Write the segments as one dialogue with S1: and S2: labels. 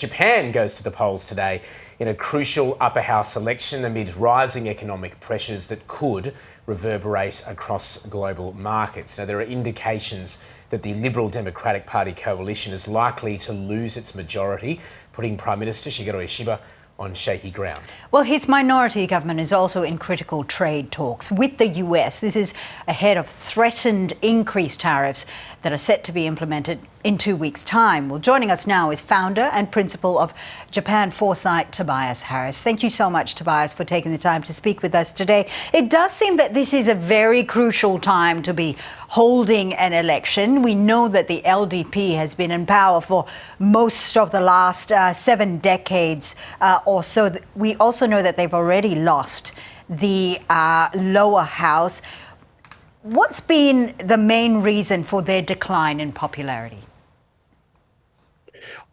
S1: Japan goes to the polls today in a crucial upper house election amid rising economic pressures that could reverberate across global markets. Now, there are indications that the Liberal Democratic Party coalition is likely to lose its majority, putting Prime Minister Shigeru Ishiba on shaky ground.
S2: Well, his minority government is also in critical trade talks with the US. This is ahead of threatened increased tariffs that are set to be implemented in 2 weeks' time. Well, joining us now is founder and principal of Japan Foresight, Tobias Harris. Thank you so much, Tobias, for taking the time to speak with us today. It does seem that this is a very crucial time to be holding an election. We know that the LDP has been in power for most of the last 7 decades or so. We also know that they've already lost the lower house. What's been the main reason for their decline in popularity?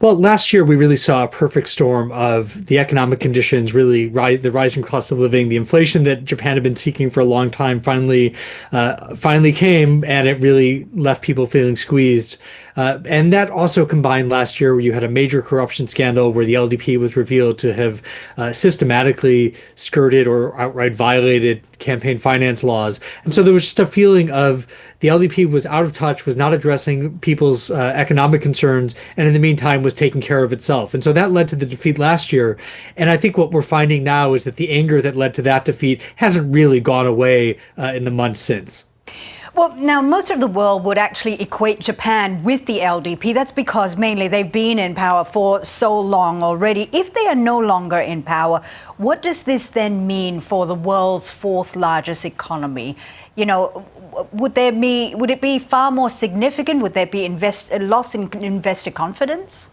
S3: Well, last year we really saw a perfect storm of the economic conditions, really the rising cost of living, the inflation that Japan had been seeking for a long time finally came, and it really left people feeling squeezed. And that also combined last year where you had a major corruption scandal where the LDP was revealed to have systematically skirted or outright violated campaign finance laws. And so there was just a feeling of the LDP was out of touch, was not addressing people's economic concerns, and in the meantime was taking care of itself. And so that led to the defeat last year. And I think what we're finding now is that the anger that led to that defeat hasn't really gone away in the months since.
S2: Well, now, most of the world would actually equate Japan with the LDP. That's because mainly they've been in power for so long already. If they are no longer in power, what does this then mean for the world's 4th largest economy? You know, would it be far more significant? Would there be a loss in investor confidence?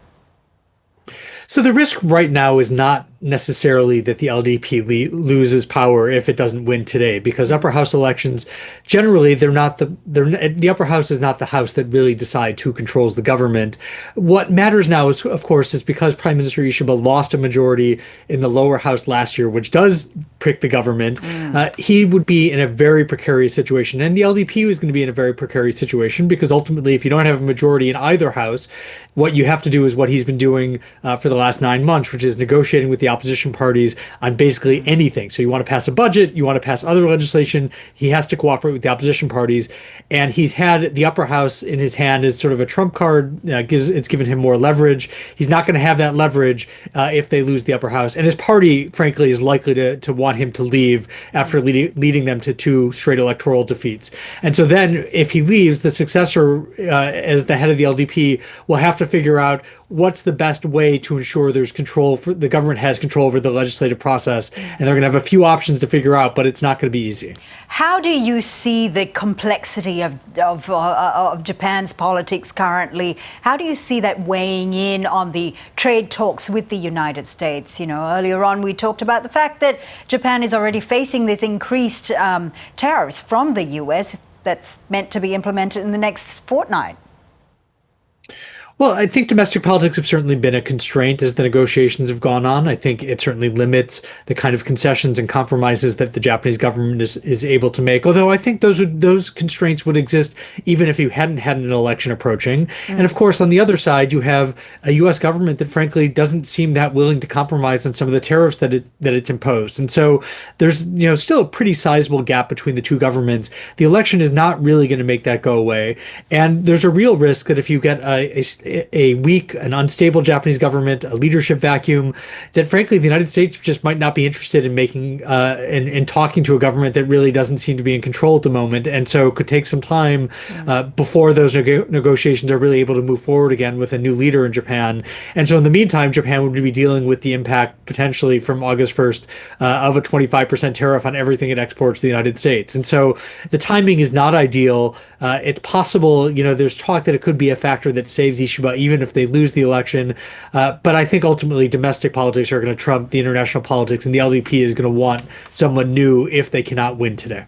S3: So the risk right now is not necessarily that the LDP loses power if it doesn't win today, because upper house elections generally the upper house is not the house that really decides who controls the government. What matters now is, of course, is because Prime Minister Ishiba lost a majority in the lower house last year, which does prick the government. He would be in a very precarious situation, and the LDP was going to be in a very precarious situation because ultimately, if you don't have a majority in either house, what you have to do is what he's been doing for the last 9 months, which is negotiating with the opposition parties on basically anything. So you want to pass a budget, you want to pass other legislation, he has to cooperate with the opposition parties. And he's had the upper house in his hand as sort of a trump card. It's given him more leverage. He's not going to have that leverage if they lose the upper house. And his party, frankly, is likely to want him to leave after leading them to 2 straight electoral defeats. And so then if he leaves, the successor as the head of the LDP will have to figure out what's the best way to ensure there's control, the government has control over the legislative process. And they're going to have a few options to figure out, but it's not going to be easy.
S2: How do you see the complexity of Japan's politics currently? How do you see that weighing in on the trade talks with the United States? You know, earlier on we talked about the fact that Japan is already facing this increased tariffs from the US that's meant to be implemented in the next fortnight.
S3: Well, I think domestic politics have certainly been a constraint as the negotiations have gone on. I think it certainly limits the kind of concessions and compromises that the Japanese government is able to make. Although I think those constraints would exist even if you hadn't had an election approaching. And of course, on the other side, you have a U.S. government that frankly doesn't seem that willing to compromise on some of the tariffs that it's imposed. And so there's still a pretty sizable gap between the two governments. The election is not really going to make that go away. And there's a real risk that if you get a weak, an unstable Japanese government, a leadership vacuum, that frankly the United States just might not be interested in making in talking to a government that really doesn't seem to be in control at the moment, and so it could take some time before those negotiations are really able to move forward again with a new leader in Japan. And so in the meantime, Japan would be dealing with the impact potentially from August 1st of a 25% tariff on everything it exports to the United States. And so the timing is not ideal. It's possible, there's talk that it could be a factor that saves Ishiba even if they lose the election. But I think ultimately domestic politics are going to trump the international politics, and the LDP is going to want someone new if they cannot win today.